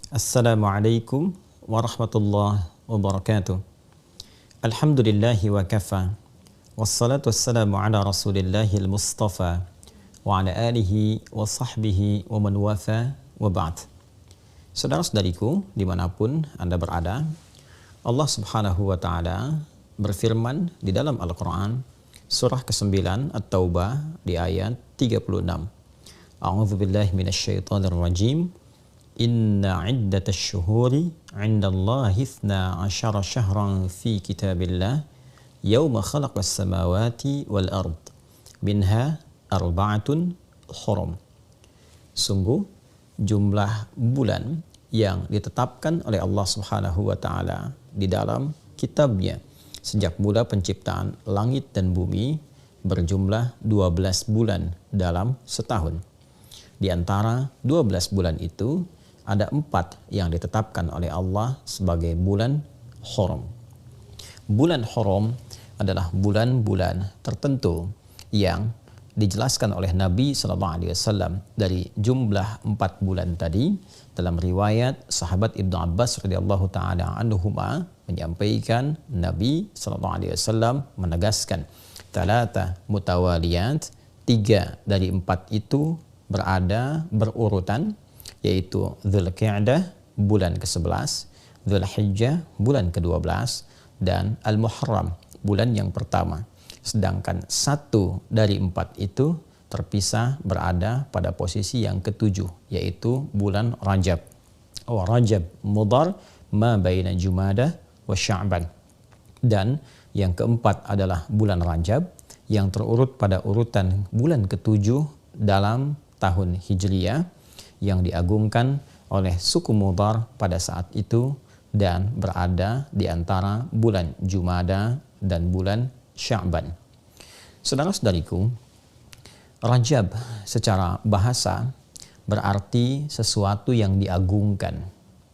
Assalamualaikum warahmatullahi wabarakatuh. Alhamdulillahi wa kafa. Wassalatu wassalamu ala rasulillahil mustafa wa ala alihi wa sahbihi wa man wafa wa ba'd. Saudara-saudariku dimanapun Anda berada, Allah subhanahu wa ta'ala berfirman di dalam Al-Quran surah ke-9 At-Taubah di ayat 36. A'udzubillahi minasyaitonir rajim. Inna iddatash syuhuri 'indallahi 12 syahran fi kitabillah yauma khalaqas samawati wal ard minha arba'atun hurum. Sungguh jumlah bulan yang ditetapkan oleh Allah Subhanahu wa taala di dalam kitabnya sejak mula penciptaan langit dan bumi berjumlah 12 bulan dalam setahun. Di antara 12 bulan itu ada 4 yang ditetapkan oleh Allah sebagai bulan Hurum. Bulan Hurum adalah bulan-bulan tertentu yang dijelaskan oleh Nabi SAW dari jumlah 4 bulan tadi. Dalam riwayat sahabat Ibnu Abbas radhiyallahu taala anhuma menyampaikan Nabi SAW menegaskan talata mutawaliyat, 3 dari 4 itu berada berurutan, yaitu Dzulqa'dah bulan ke-11, Dzulhijjah bulan ke-12, dan Al-Muharram bulan yang pertama. Sedangkan 1 dari 4 itu terpisah berada pada posisi yang ke-7, yaitu bulan Rajab. Rajab Mudhar ma baina Jumadah wa Sya'ban. Dan yang keempat adalah bulan Rajab yang terurut pada urutan bulan ke-7 dalam tahun Hijriyah, yang diagungkan oleh suku Mudhar pada saat itu dan berada di antara bulan Jumada dan bulan Sya'ban. Saudara-saudariku, Rajab secara bahasa berarti sesuatu yang diagungkan,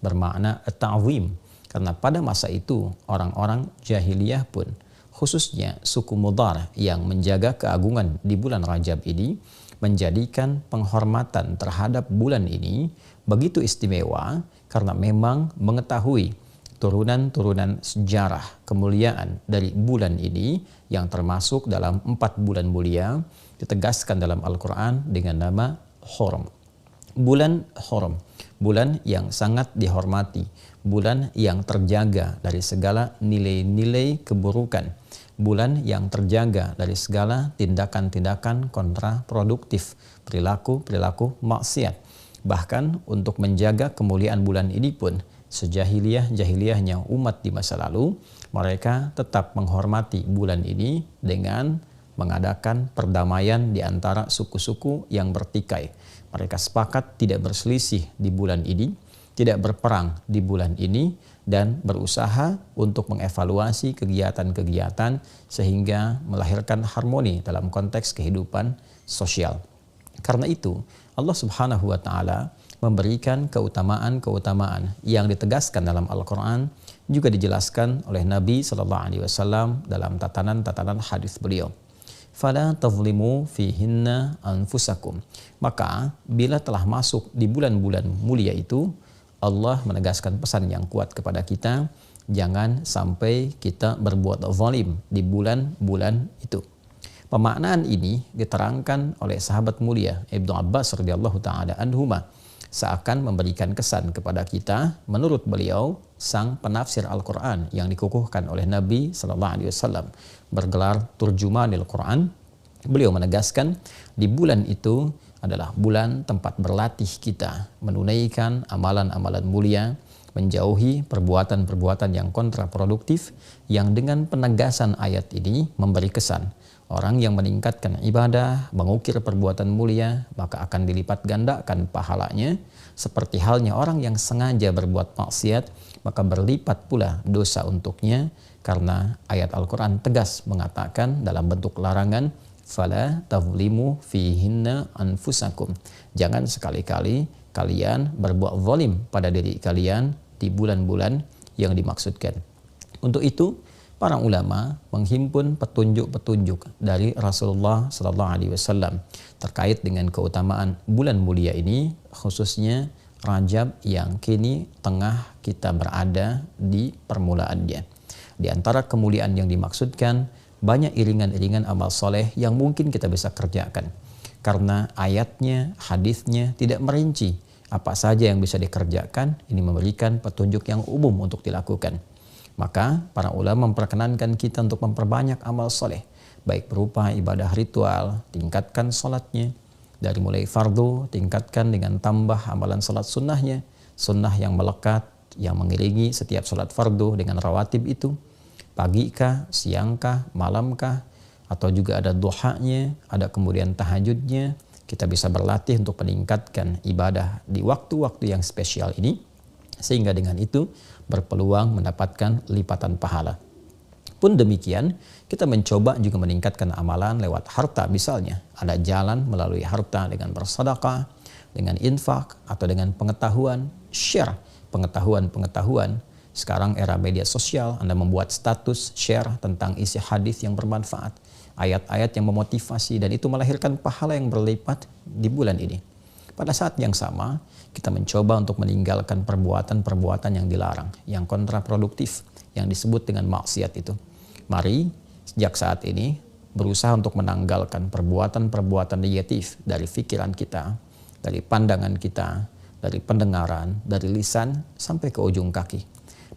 bermakna ta'zim, karena pada masa itu orang-orang jahiliyah pun, khususnya suku Mudhar yang menjaga keagungan di bulan Rajab ini, menjadikan penghormatan terhadap bulan ini begitu istimewa karena memang mengetahui turunan-turunan sejarah kemuliaan dari bulan ini yang termasuk dalam 4 bulan mulia ditegaskan dalam Al-Quran dengan nama Hurum. Bulan Hurum, bulan yang sangat dihormati, bulan yang terjaga dari segala nilai-nilai keburukan, bulan yang terjaga dari segala tindakan-tindakan kontraproduktif, perilaku-perilaku maksiat. Bahkan untuk menjaga kemuliaan bulan ini pun, sejahiliyah-jahiliyahnya umat di masa lalu, mereka tetap menghormati bulan ini dengan mengadakan perdamaian di antara suku-suku yang bertikai. Mereka sepakat tidak berselisih di bulan ini, tidak berperang di bulan ini, dan berusaha untuk mengevaluasi kegiatan-kegiatan sehingga melahirkan harmoni dalam konteks kehidupan sosial. Karena itu, Allah Subhanahu wa taala memberikan keutamaan-keutamaan yang ditegaskan dalam Al-Quran, juga dijelaskan oleh Nabi SAW dalam tatanan-tatanan hadis beliau. Fala tazlimu fihinna anfusakum. Maka bila telah masuk di bulan-bulan mulia itu, Allah menegaskan pesan yang kuat kepada kita, jangan sampai kita berbuat zalim di bulan-bulan itu. Pemaknaan ini diterangkan oleh sahabat mulia Ibnu Abbas radhiyallahu taala anhuma, seakan memberikan kesan kepada kita menurut beliau sang penafsir Al-Quran yang dikukuhkan oleh Nabi SAW bergelar Turjumanil Quran. Beliau menegaskan di bulan itu adalah bulan tempat berlatih kita menunaikan amalan-amalan mulia, menjauhi perbuatan-perbuatan yang kontraproduktif, yang dengan penegasan ayat ini memberi kesan orang yang meningkatkan ibadah, mengukir perbuatan mulia, maka akan dilipat gandakan pahalanya, seperti halnya orang yang sengaja berbuat maksiat, maka berlipat pula dosa untuknya, karena ayat Al-Quran tegas mengatakan dalam bentuk larangan, fala tazlimu fihinna anfusakum. Jangan sekali-kali kalian berbuat zalim pada diri kalian di bulan-bulan yang dimaksudkan. Untuk itu, Para ulama menghimpun petunjuk-petunjuk dari Rasulullah Sallallahu Alaihi Wasallam terkait dengan keutamaan bulan mulia ini, khususnya Rajab yang kini tengah kita berada di permulaannya. Di antara kemuliaan yang dimaksudkan, banyak iringan-iringan amal soleh yang mungkin kita bisa kerjakan. Karena ayatnya, hadisnya tidak merinci apa saja yang bisa dikerjakan, ini memberikan petunjuk yang umum untuk dilakukan. Maka para ulama memperkenankan kita untuk memperbanyak amal soleh, baik berupa ibadah ritual, tingkatkan sholatnya, dari mulai fardu, tingkatkan dengan tambah amalan sholat sunnahnya, sunnah yang melekat, yang mengiringi setiap sholat fardu dengan rawatib itu, pagi kah, siang kah, malam kah, atau juga ada duhanya, ada kemudian tahajudnya. Kita bisa berlatih untuk meningkatkan ibadah di waktu-waktu yang spesial ini, sehingga dengan itu berpeluang mendapatkan lipatan pahala. Pun demikian, kita mencoba juga meningkatkan amalan lewat harta. Misalnya, ada jalan melalui harta dengan bersedekah, dengan infak, atau dengan pengetahuan, share pengetahuan. Sekarang era media sosial, Anda membuat status, share tentang isi hadis yang bermanfaat, ayat-ayat yang memotivasi, dan itu melahirkan pahala yang berlipat di bulan ini. Pada saat yang sama, kita mencoba untuk meninggalkan perbuatan-perbuatan yang dilarang, yang kontraproduktif, yang disebut dengan maksiat itu. Mari, sejak saat ini, berusaha untuk menanggalkan perbuatan-perbuatan negatif dari pikiran kita, dari pandangan kita, dari pendengaran, dari lisan, sampai ke ujung kaki.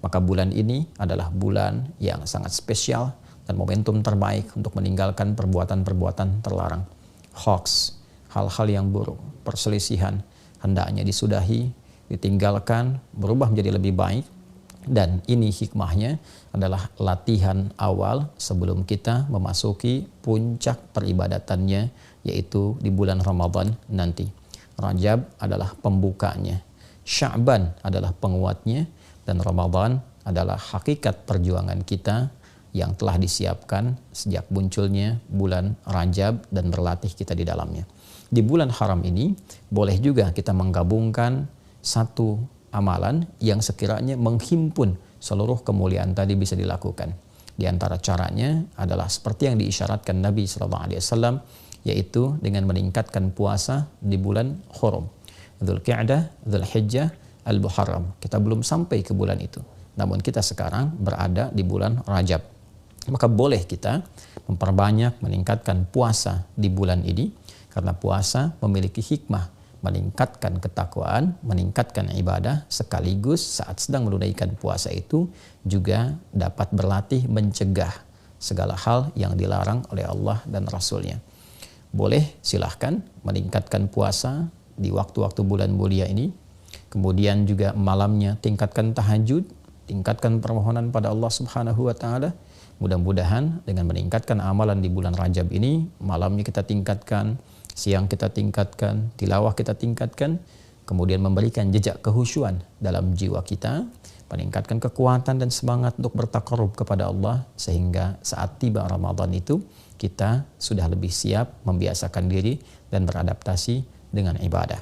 Maka bulan ini adalah bulan yang sangat spesial dan momentum terbaik untuk meninggalkan perbuatan-perbuatan terlarang. Hoax, hal-hal yang buruk, perselisihan, hendaknya disudahi, ditinggalkan, berubah menjadi lebih baik. Dan ini hikmahnya adalah latihan awal sebelum kita memasuki puncak peribadatannya, yaitu di bulan Ramadan nanti. Rajab adalah pembukanya, Sya'ban adalah penguatnya, dan Ramadan adalah hakikat perjuangan kita yang telah disiapkan sejak munculnya bulan Rajab dan berlatih kita di dalamnya. Di bulan haram ini boleh juga kita menggabungkan satu amalan yang sekiranya menghimpun seluruh kemuliaan tadi bisa dilakukan. Di antara caranya adalah seperti yang diisyaratkan Nabi SAW, yaitu dengan meningkatkan puasa di bulan Hurum. Dzulqa'dah, Dzulhijjah, Al-Muharram. Kita belum sampai ke bulan itu. Namun kita sekarang berada di bulan Rajab. Maka boleh kita memperbanyak, meningkatkan puasa di bulan ini, karena puasa memiliki hikmah meningkatkan ketakwaan, meningkatkan ibadah, sekaligus saat sedang menunaikan puasa itu juga dapat berlatih mencegah segala hal yang dilarang oleh Allah dan Rasulnya. Boleh silahkan meningkatkan puasa di waktu-waktu bulan mulia ini. Kemudian juga malamnya tingkatkan tahajud, tingkatkan permohonan pada Allah Subhanahu wa taala. Mudah-mudahan dengan meningkatkan amalan di bulan Rajab ini, malamnya kita tingkatkan, siang kita tingkatkan, tilawah kita tingkatkan, kemudian memberikan jejak kehusyuan dalam jiwa kita, meningkatkan kekuatan dan semangat untuk bertakarub kepada Allah, sehingga saat tiba Ramadan itu kita sudah lebih siap membiasakan diri dan beradaptasi dengan ibadah.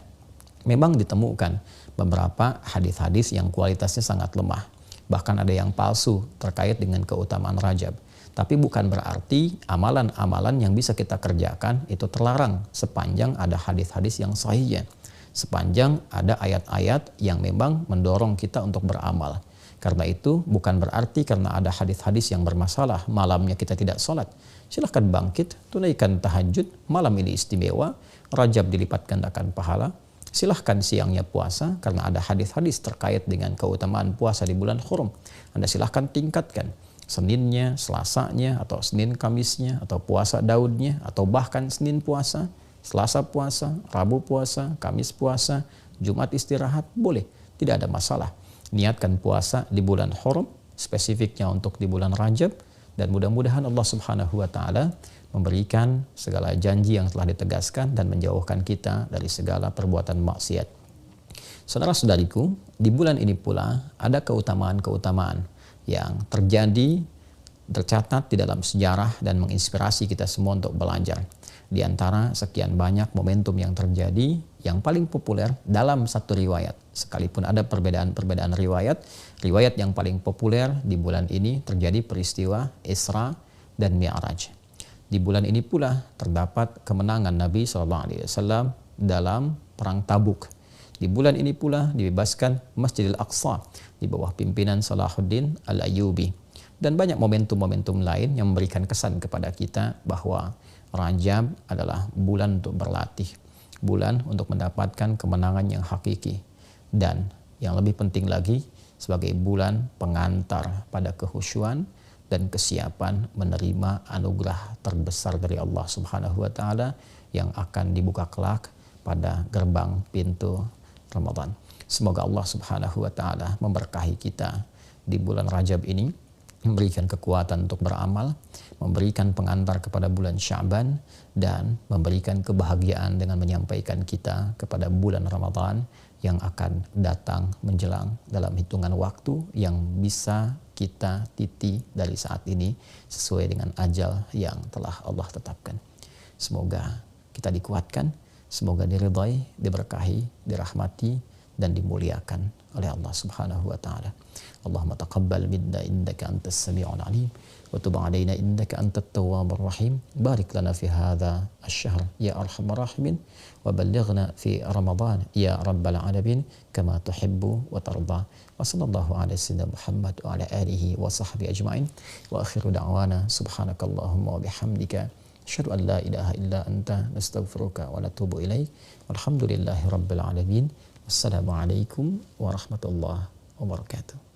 Memang ditemukan beberapa hadis-hadis yang kualitasnya sangat lemah, bahkan ada yang palsu terkait dengan keutamaan Rajab. Tapi bukan berarti amalan-amalan yang bisa kita kerjakan itu terlarang sepanjang ada hadis-hadis yang sahih, sepanjang ada ayat-ayat yang memang mendorong kita untuk beramal. Karena itu bukan berarti karena ada hadis-hadis yang bermasalah malamnya kita tidak sholat. Silahkan bangkit, tunaikan tahajud, malam ini istimewa, Rajab dilipat gandakan pahala. Silahkan siangnya puasa karena ada hadis-hadis terkait dengan keutamaan puasa di bulan Hurum. Anda silahkan tingkatkan Seninnya, Selasanya, atau Senin Kamisnya, atau puasa Daudnya, atau bahkan Senin puasa, Selasa puasa, Rabu puasa, Kamis puasa, Jumat istirahat, boleh, tidak ada masalah. Niatkan puasa di bulan Hurum, spesifiknya untuk di bulan Rajab, dan mudah-mudahan Allah Subhanahu wa taala memberikan segala janji yang telah ditegaskan dan menjauhkan kita dari segala perbuatan maksiat. Saudara-saudariku, di bulan ini pula ada keutamaan-keutamaan yang tercatat di dalam sejarah dan menginspirasi kita semua untuk belajar. Di antara sekian banyak momentum yang terjadi, yang paling populer dalam satu riwayat, sekalipun ada perbedaan riwayat, riwayat yang paling populer di bulan ini terjadi peristiwa Isra dan Mi'raj. Di bulan ini pula terdapat kemenangan Nabi SAW dalam perang Tabuk. Di bulan ini pula dibebaskan Masjidil Aqsa di bawah pimpinan Salahuddin Al-Ayyubi. Dan banyak momentum-momentum lain yang memberikan kesan kepada kita bahwa Rajab adalah bulan untuk berlatih, bulan untuk mendapatkan kemenangan yang hakiki, dan yang lebih penting lagi sebagai bulan pengantar pada kehusyuan dan kesiapan menerima anugerah terbesar dari Allah Subhanahu wa taala yang akan dibuka kelak pada gerbang pintu Ramadan. Semoga Allah Subhanahu wa taala memberkahi kita di bulan Rajab ini, memberikan kekuatan untuk beramal, memberikan pengantar kepada bulan Sya'ban, dan memberikan kebahagiaan dengan menyampaikan kita kepada bulan Ramadan yang akan datang menjelang dalam hitungan waktu yang bisa kita titi dari saat ini sesuai dengan ajal yang telah Allah tetapkan. Semoga kita dikuatkan, semoga diridhai, diberkahi, dirahmati, dan dimuliakan oleh Allah Subhanahu wa taala. Allahumma taqabbal minna innaka antas sami'ul alim wa tub 'alaina innaka antat tawwabur rahim. Barik lana fi hadha asy-syahr ya arhamar rahimin wa ballighna fi ramadan ya rabbal alamin kama tuhibbu wa tarda. Wa sallallahu ala sayyidina Muhammad wa ala alihi wa sahbihi ajma'in. Wa akhiru da'wana subhanakallahumma wa bihamdika asyhadu an la ilaha illa anta nastaghfiruka wa natubu ilaik. Walhamdulillahi rabbil alamin. Wassalamualaikum warahmatullahi wabarakatuh.